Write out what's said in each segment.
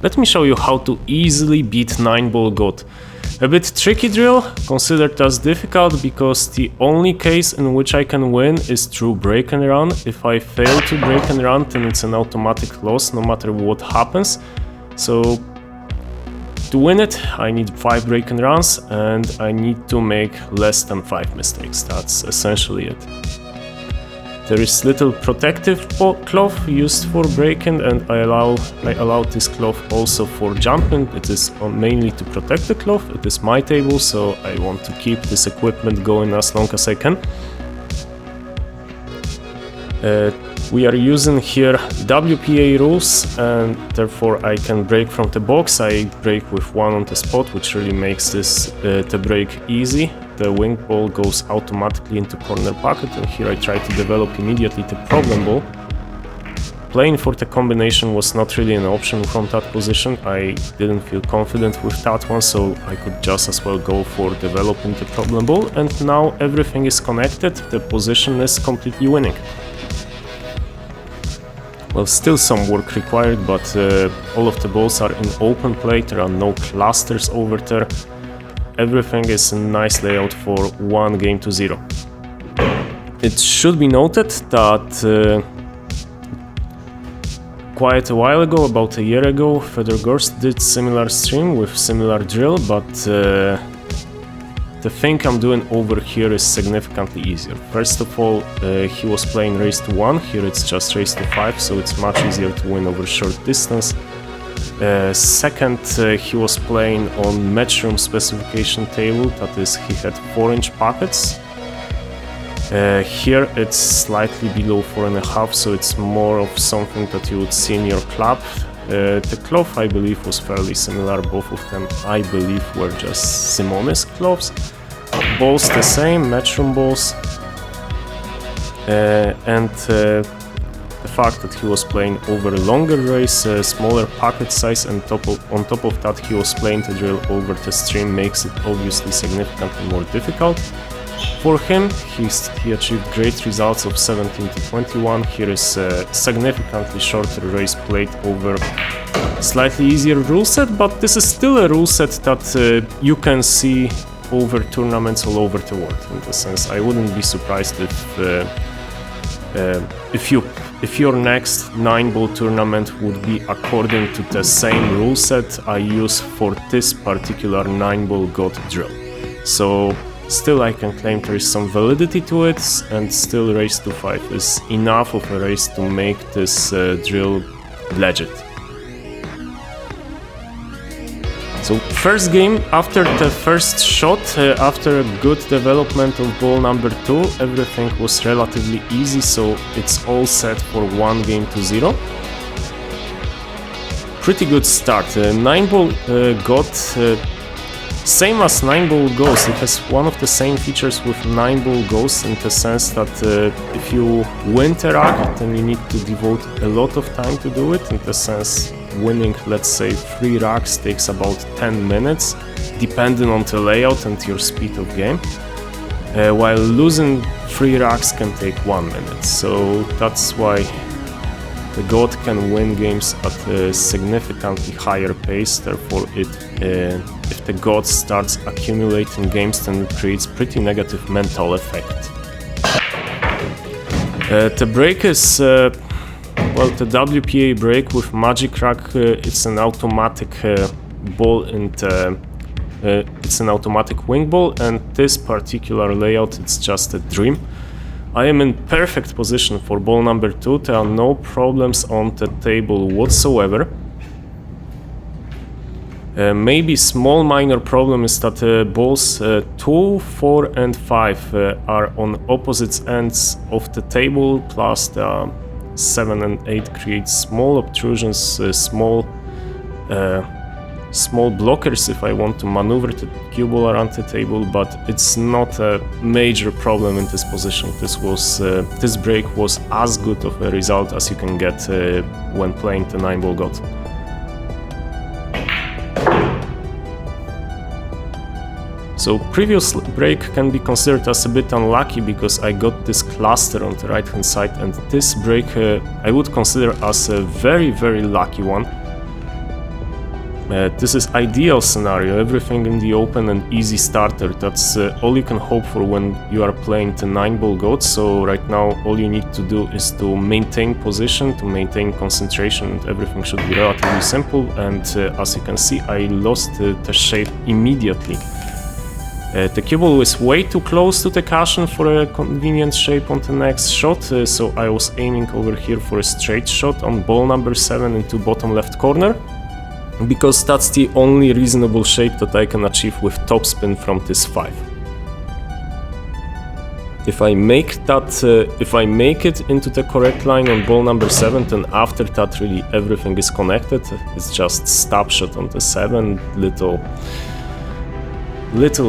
Let me show you how to easily beat 9-ball GOAT. A bit tricky drill, considered as difficult because the only case in which I can win is through break and run. If I fail to break and run, then it's an automatic loss no matter what happens. So to win it, I need 5 break and runs and I need to make less than 5 mistakes. That's essentially it. There is little protective cloth used for breaking, and I allow this cloth also for jumping. It is mainly to protect the cloth. It is my table, so I want to keep this equipment going as long as I can. We are using here WPA rules, and therefore I can break from the box. I break with 1 on the spot, which really makes this the break easy. The wing ball goes automatically into corner pocket, and here I try to develop immediately the problem ball. Playing for the combination was not really an option from that position. I didn't feel confident with that one, so I could just as well go for developing the problem ball, and now everything is connected, the position is completely winning. Well, still some work required, but all of the balls are in open play, there are no clusters over there. Everything is a nice layout for 1-0. It should be noted that quite a while ago, about a year ago, Federgorst did similar stream with similar drill, but the thing I'm doing over here is significantly easier. First of all, he was playing race to 1, here it's just race to 5, so it's much easier to win over short distance. Second, he was playing on matchroom specification table, that is, he had 4-inch pockets. Here it's slightly below 4.5, so it's more of something that you would see in your club. The cloth, I believe, was fairly similar. Both of them, I believe, were just Simone's cloths. Balls the same, matchroom balls. And the fact that he was playing over a longer race, smaller pocket size, and on top of that he was playing the drill over the stream makes it obviously significantly more difficult. For him, he achieved great results of 17 to 21. Here is a significantly shorter race played over slightly easier rule set, but this is still a rule set that you can see over tournaments all over the world. In the sense, I wouldn't be surprised if your next 9-ball tournament would be according to the same rule set I use for this particular 9-ball GOAT drill. So still I can claim there is some validity to it, and still race to 5 is enough of a race to make this drill legit. So first game, after the first shot, after a good development of ball number 2, everything was relatively easy, so it's all set for 1-0. Pretty good start. 9-ball GOAT, same as 9-ball Ghost, it has one of the same features with 9-ball Ghost in the sense that if you win the rack, then you need to devote a lot of time to do it. In the sense, winning, let's say, 3 racks takes about 10 minutes, depending on the layout and your speed of game, while losing 3 racks can take 1 minute. So that's why the GOAT can win games at a significantly higher pace. Therefore, if the GOAT starts accumulating games, then it creates pretty negative mental effect. The break is well, the WPA break with Magic Rack. It's an automatic ball and it's an automatic wing ball, and this particular layout, it's just a dream. I am in perfect position for ball number 2. There are no problems on the table whatsoever. Maybe small minor problem is that balls 2, 4 and 5 are on opposite ends of the table, plus the 7 and 8 create small obtrusions, small blockers if I want to maneuver the cue ball around the table, but it's not a major problem in this position. This break was as good of a result as you can get when playing the 9-ball GOAT. So previous break can be considered as a bit unlucky because I got this cluster on the right hand side, and this break I would consider as a very lucky one. This is ideal scenario, everything in the open and easy starter. That's all you can hope for when you are playing the 9-ball goat. So right now all you need to do is to maintain position, to maintain concentration, and everything should be relatively simple. And as you can see, I lost the shape immediately. The cue ball is way too close to the cushion for a convenient shape on the next shot, so I was aiming over here for a straight shot on ball number 7 into bottom left corner, because that's the only reasonable shape that I can achieve with topspin from this 5. If I make it into the correct line on ball number 7, then after that really everything is connected. It's just stab shot on the 7, little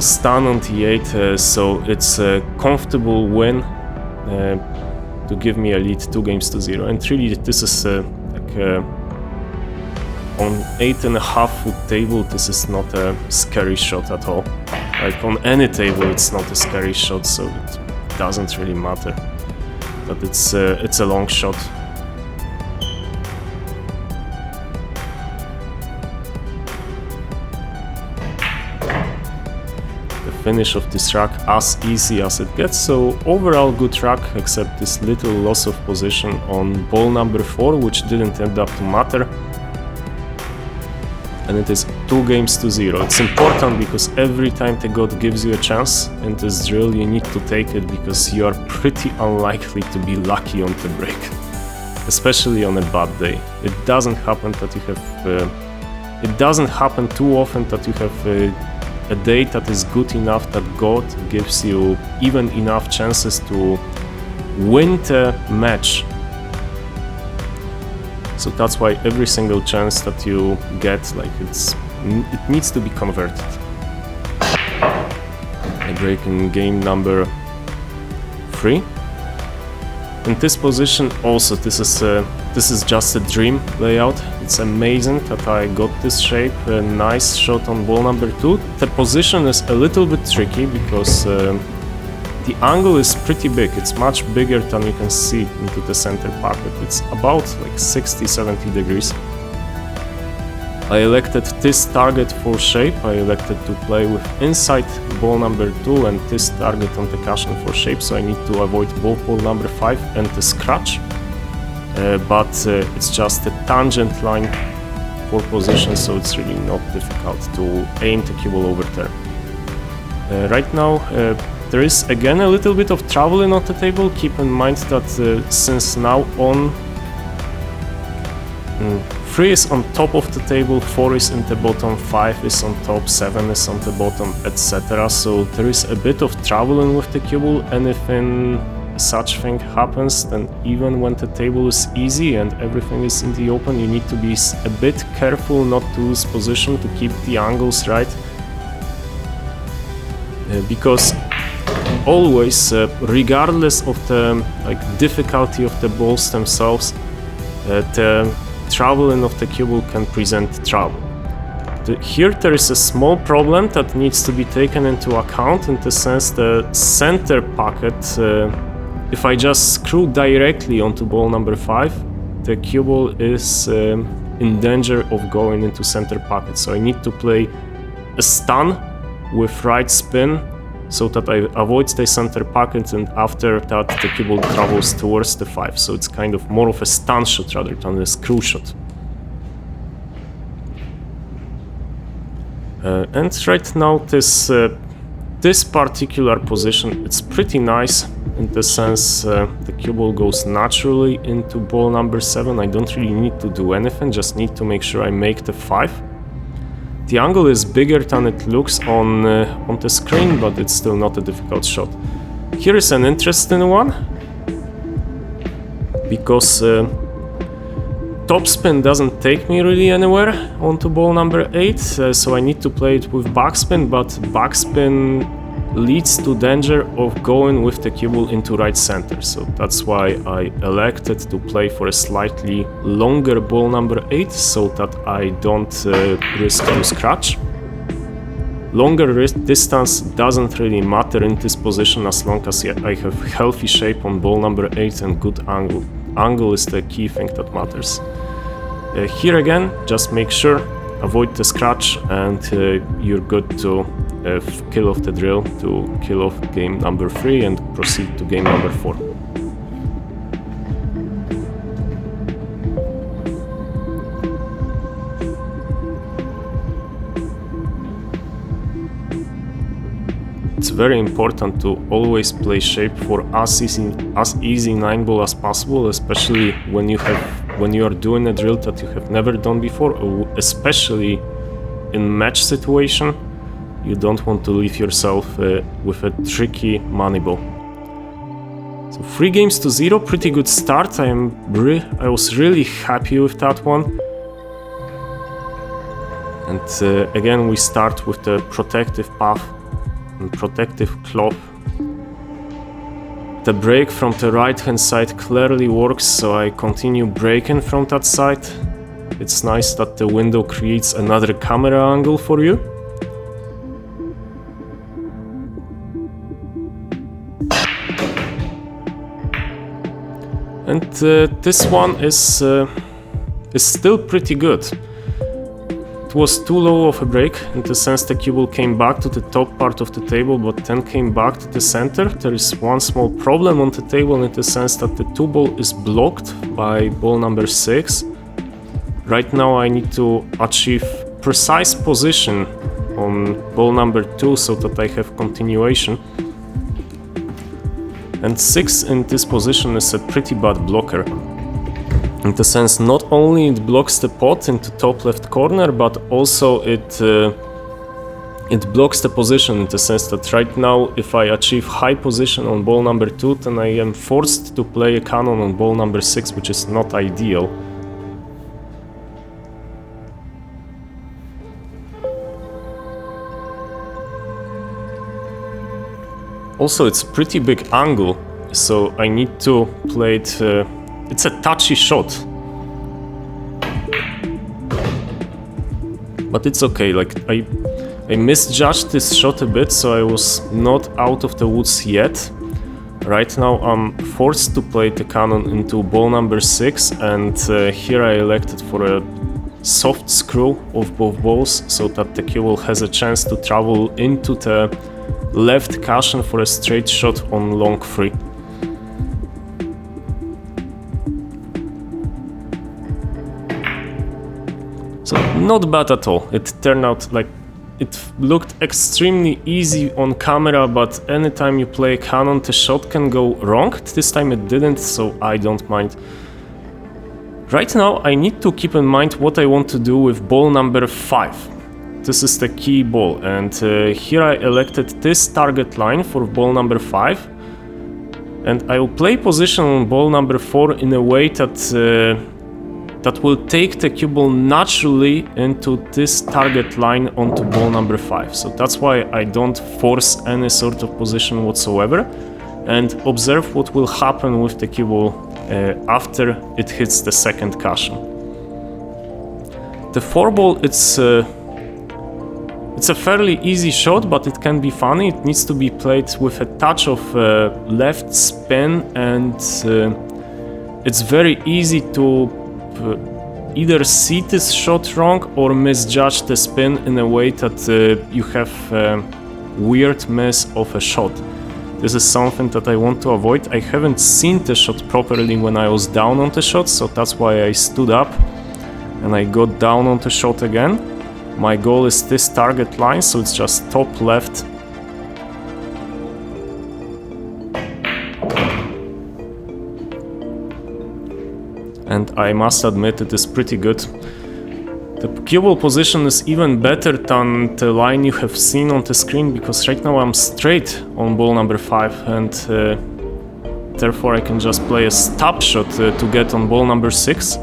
stun on the 8, so it's a comfortable win to give me a lead 2-0. And really this is on 8.5 foot table, this is not a scary shot at all. Like on any table it's not a scary shot, so it doesn't really matter. But it's a long shot. The finish of this rack as easy as it gets, so overall good rack, except this little loss of position on ball number 4, which didn't end up to matter. And it is 2-0. It's important because every time the god gives you a chance in this drill, you need to take it, because you are pretty unlikely to be lucky on the break, especially on a bad day. It doesn't happen that you have. It doesn't happen too often that you have a day that is good enough that god gives you even enough chances to win the match. So that's why every single chance that you get, like it needs to be converted. I break in game number 3. In this position also, this is just a dream layout. It's amazing that I got this shape. A nice shot on ball number 2. The position is a little bit tricky because the angle is pretty big. It's much bigger than you can see into the center pocket. It's about like 60-70 degrees. I elected this target for shape. I elected to play with inside ball number 2 and this target on the cushion for shape, so I need to avoid both ball number 5 and the scratch. But it's just a tangent line for position, so it's really not difficult to aim the cue ball over there. Right now, there is again a little bit of traveling on the table. Keep in mind that since now on 3 is on top of the table, 4 is in the bottom, 5 is on top, 7 is on the bottom, etc. So there is a bit of traveling with the cue ball, and if such thing happens, then even when the table is easy and everything is in the open, you need to be a bit careful not to lose position, to keep the angles right. Because always, regardless of the difficulty of the balls themselves, the traveling of the cue ball can present trouble. Here there is a small problem that needs to be taken into account, in the sense the center pocket, if I just screw directly onto ball number 5, the cue ball is in danger of going into center pocket, so I need to play a stun with right spin, so that I avoid the center pocket, and after that the cue ball travels towards the 5, so it's kind of more of a stun shot rather than a screw shot. And right now this particular position, it's pretty nice, in the sense the cue ball goes naturally into ball number 7. I don't really need to do anything, just need to make sure I make the 5. The angle is bigger than it looks on the screen, but it's still not a difficult shot. Here is an interesting one, because topspin doesn't take me really anywhere onto ball number 8, so I need to play it with backspin, but backspin leads to danger of going with the cue ball into right center, so that's why I elected to play for a slightly longer ball number 8, so that I don't risk to scratch. Longer distance doesn't really matter in this position, as long as I have healthy shape on ball number 8 and good angle. Angle is the key thing that matters. Here again, just make sure avoid the scratch, and you're good to kill off the drill, to kill off game number 3 and proceed to game number 4. It's very important to always play shape for as easy 9-ball as possible, especially when you are doing a drill that you have never done before, or especially in match situation. You don't want to leave yourself with a tricky money ball. So 3 games to 0, pretty good start. I was really happy with that one. And again, we start with the protective path and protective cloth. The break from the right hand side clearly works, so I continue breaking from that side. It's nice that the window creates another camera angle for you. And this one is still pretty good. It was too low of a break, in the sense the cue ball came back to the top part of the table, but then came back to the center. There is one small problem on the table, in the sense that the 2-ball is blocked by ball number 6. Right now I need to achieve precise position on ball number 2 so that I have continuation. And 6 in this position is a pretty bad blocker. In the sense, not only it blocks the pot into top left corner, but also it blocks the position, in the sense that right now, if I achieve high position on ball number 2, then I am forced to play a cannon on ball number 6, which is not ideal. Also, it's a pretty big angle, so I need to play it. It's a touchy shot, but it's okay. Like I misjudged this shot a bit, so I was not out of the woods yet. Right now I'm forced to play the cannon into ball number 6, and here I elected for a soft screw of both balls, so that the cue ball has a chance to travel into the left cushion for a straight shot on long 3. So not bad at all. It turned out like it looked extremely easy on camera, but anytime you play a cannon, the shot can go wrong. This time it didn't, so I don't mind. Right now I need to keep in mind what I want to do with ball number 5. This is the key ball, and here I elected this target line for ball number 5. And I will play position on ball number 4 in a way that will take the cue ball naturally into this target line onto ball number 5. So that's why I don't force any sort of position whatsoever, and observe what will happen with the cue ball after it hits the second cushion. The 4 ball, it's a fairly easy shot, but it can be funny. It needs to be played with a touch of left spin, and it's very easy to either see this shot wrong or misjudge the spin in a way that you have a weird miss of a shot. This is something that I want to avoid. I haven't seen the shot properly when I was down on the shot, so that's why I stood up and I got down on the shot again. My goal is this target line, so it's just top left. And I must admit it is pretty good. The cue ball position is even better than the line you have seen on the screen, because right now I'm straight on ball number 5, and therefore I can just play a stop shot to get on ball number 6.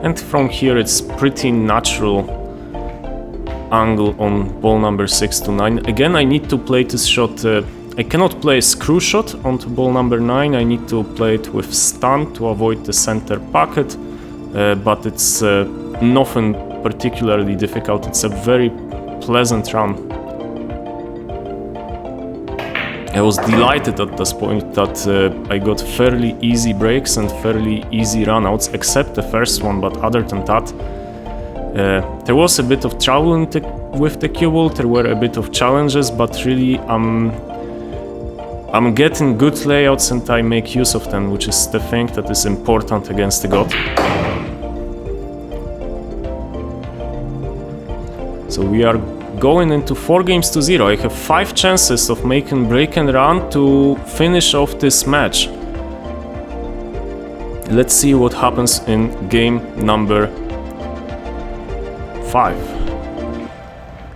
And from here it's pretty natural angle on ball number 6 to 9. Again, I need to play this shot. I cannot play a screw shot onto ball number 9. I need to play it with stun to avoid the center pocket, but it's nothing particularly difficult. It's a very pleasant run. I was delighted at this point that I got fairly easy breaks and fairly easy runouts, except the first one, but other than that, there was a bit of trouble with the cue ball, there were a bit of challenges, but really I'm getting good layouts and I make use of them, which is the thing that is important against the god. So we are going into 4-0. I have 5 chances of making break and run to finish off this match. Let's see what happens in game number 5.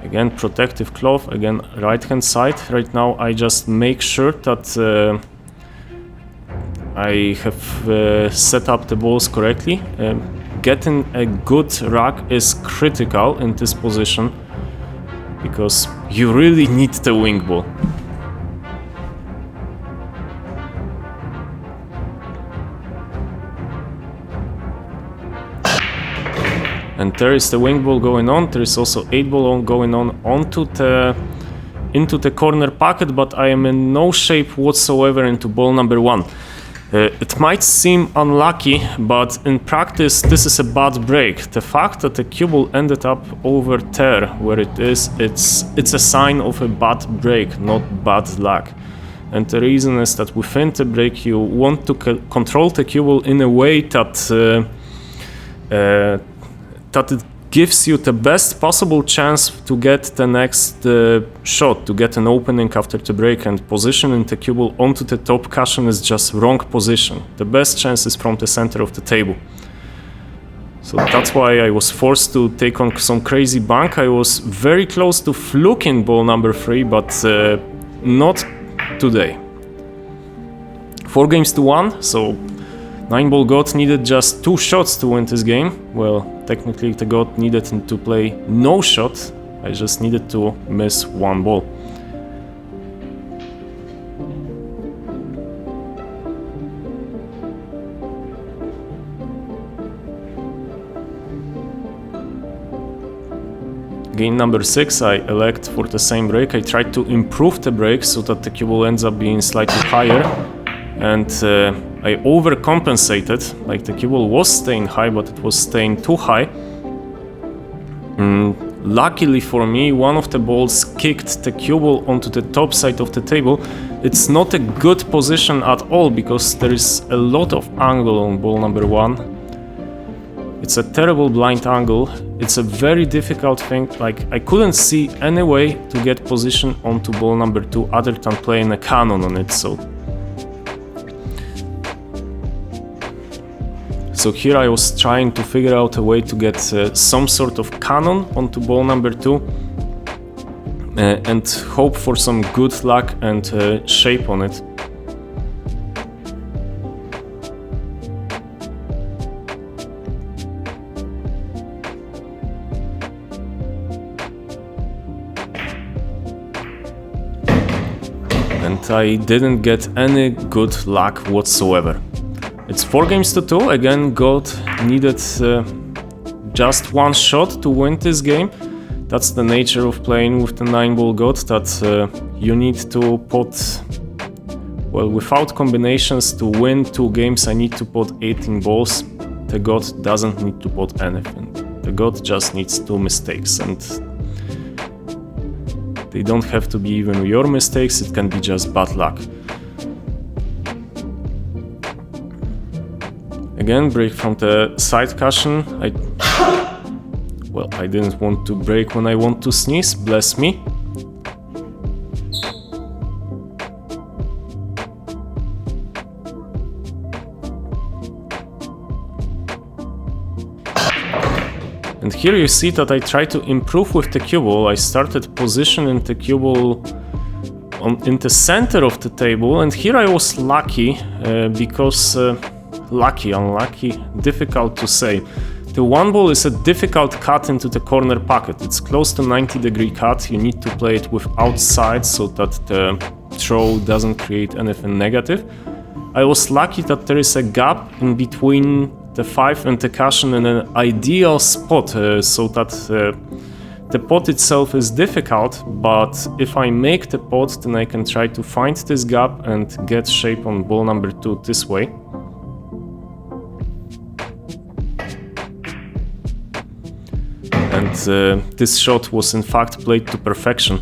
Again, protective cloth, again, right hand side. Right now I just make sure that I have set up the balls correctly. Getting a good rack is critical in this position, because you really need the wing ball. And there is the wing ball going on. There is also 8 ball going on into the corner pocket, but I am in no shape whatsoever into ball number 1. It might seem unlucky, but in practice this is a bad break. The fact that the cue ball ended up over there where it is, it's a sign of a bad break, not bad luck. And the reason is that within the break you want to control the cue ball in a way that that it gives you the best possible chance to get the next shot, to get an opening after the break, and positioning the cue ball onto the top cushion is just wrong position. The best chance is from the center of the table. So that's why I was forced to take on some crazy bank. I was very close to fluking ball number 3, but not today. 4-1, so 9-ball god needed just 2 shots to win this game. Well, technically the god needed to play no shot. I just needed to miss 1 ball. Game number 6, I elect for the same break. I tried to improve the break so that the cue ball ends up being slightly higher, and I overcompensated. Like, the cue ball was staying high, but it was staying too high. Luckily for me, one of the balls kicked the cue ball onto the top side of the table. It's not a good position at all, because there is a lot of angle on ball number 1. It's a terrible blind angle. It's a very difficult thing. Like, I couldn't see any way to get position onto ball number 2 other than playing a cannon on it. So here I was trying to figure out a way to get some sort of cannon onto ball number 2 and hope for some good luck and shape on it. And I didn't get any good luck whatsoever. It's 4-2. Again, god needed just 1 shot to win this game. That's the nature of playing with the 9-ball god, that you need to put... Well, without combinations to win 2 games, I need to put 18 balls. The god doesn't need to put anything. The god just needs 2 mistakes, and they don't have to be even your mistakes, it can be just bad luck. Again, break from the side cushion. Well, I didn't want to break when I want to sneeze, bless me. And here you see that I try to improve with the cue ball. I started positioning the cue ball in the center of the table, and here I was lucky because... lucky, unlucky, difficult to say. The 1 ball is a difficult cut into the corner pocket. It's close to 90-degree cut. You need to play it with outside so that the throw doesn't create anything negative. I was lucky that there is a gap in between the 5 and the cushion in an ideal spot so that The pot itself is difficult, but if I make the pot, then I can try to find this gap and get shape on ball number 2 this way. And this shot was in fact played to perfection.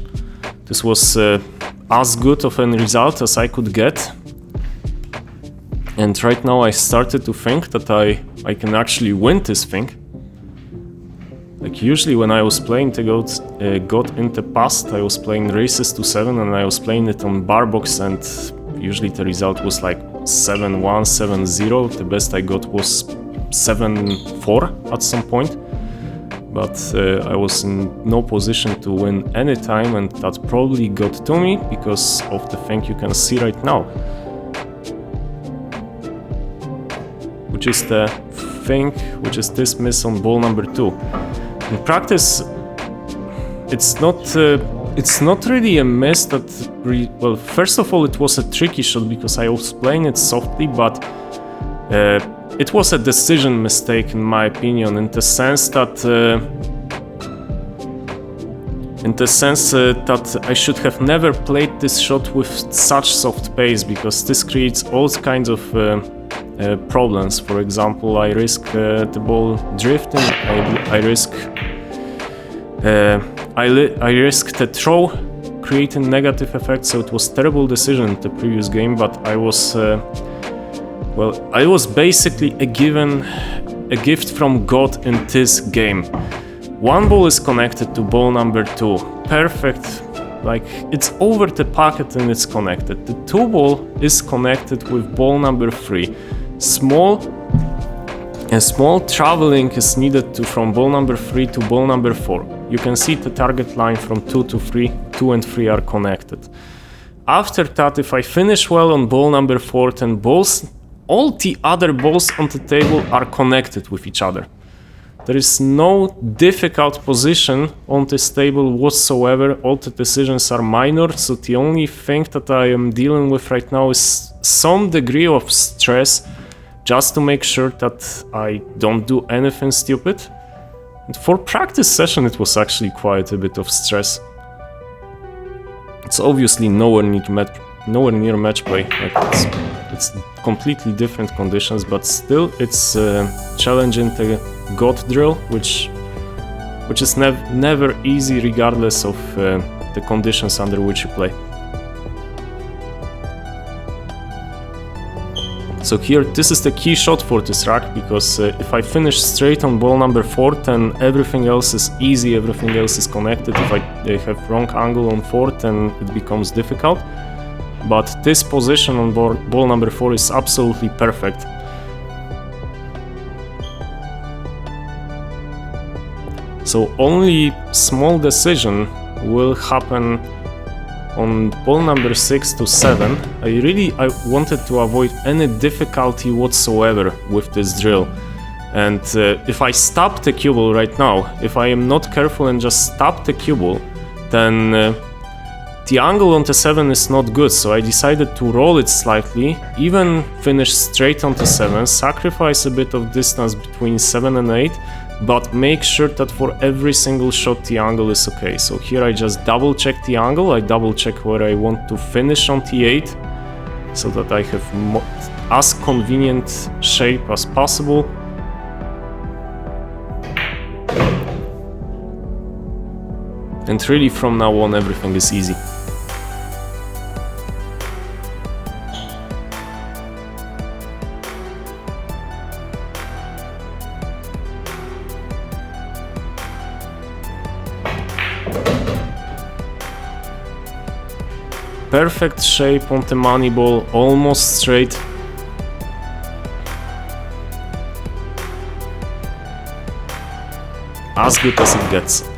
This was as good of a result as I could get. And right now I started to think that I can actually win this thing. Like usually when I was playing the God in the past, I was playing races to 7 and I was playing it on bar box, and usually the result was like 7-1, 7-0. The best I got was 7-4 at some point. But I was in no position to win any time, and that probably got to me because of the thing you can see right now. Which is the thing, which is this miss on ball number 2. In practice, it's not really a miss that... well, first of all, it was a tricky shot because I was playing it softly, but it was a decision mistake in my opinion, in the sense that I should have never played this shot with such soft pace, because this creates all kinds of problems. For example, I risk the ball drifting, I risk the throw creating negative effects, so it was terrible decision in the previous game, but I was I was basically a gift from God in this game. One ball is connected to ball number 2, perfect, like it's over the pocket and it's connected. The 2 ball is connected with ball number 3. Small traveling is needed from ball number 3 to ball number 4. You can see the target line from 2 to 3, 2 and 3 are connected. After that, if I finish well on ball number 4, then all the other balls on the table are connected with each other. There is no difficult position on this table whatsoever, all the decisions are minor, so the only thing that I am dealing with right now is some degree of stress, just to make sure that I don't do anything stupid. And for practice session it was actually quite a bit of stress. It's obviously nowhere near match play, like it's completely different conditions, but still it's challenging the God drill, which is never easy regardless of the conditions under which you play. So here, this is the key shot for this rack, because if I finish straight on ball number 4, then everything else is easy, everything else is connected. If I have wrong angle on 4, then it becomes difficult. But this position on ball number 4 is absolutely perfect. So only small decision will happen on ball number 6 to 7. I wanted to avoid any difficulty whatsoever with this drill. And if I stop the cue ball right now, if I am not careful and just stop the cue ball, then the angle on the 7 is not good, so I decided to roll it slightly, even finish straight onto 7, sacrifice a bit of distance between 7 and 8, but make sure that for every single shot the angle is okay. So here I just double check the angle, I double check where I want to finish on T8, so that I have as convenient shape as possible. And really from now on everything is easy. Perfect shape on the money ball, almost straight. As good as it gets.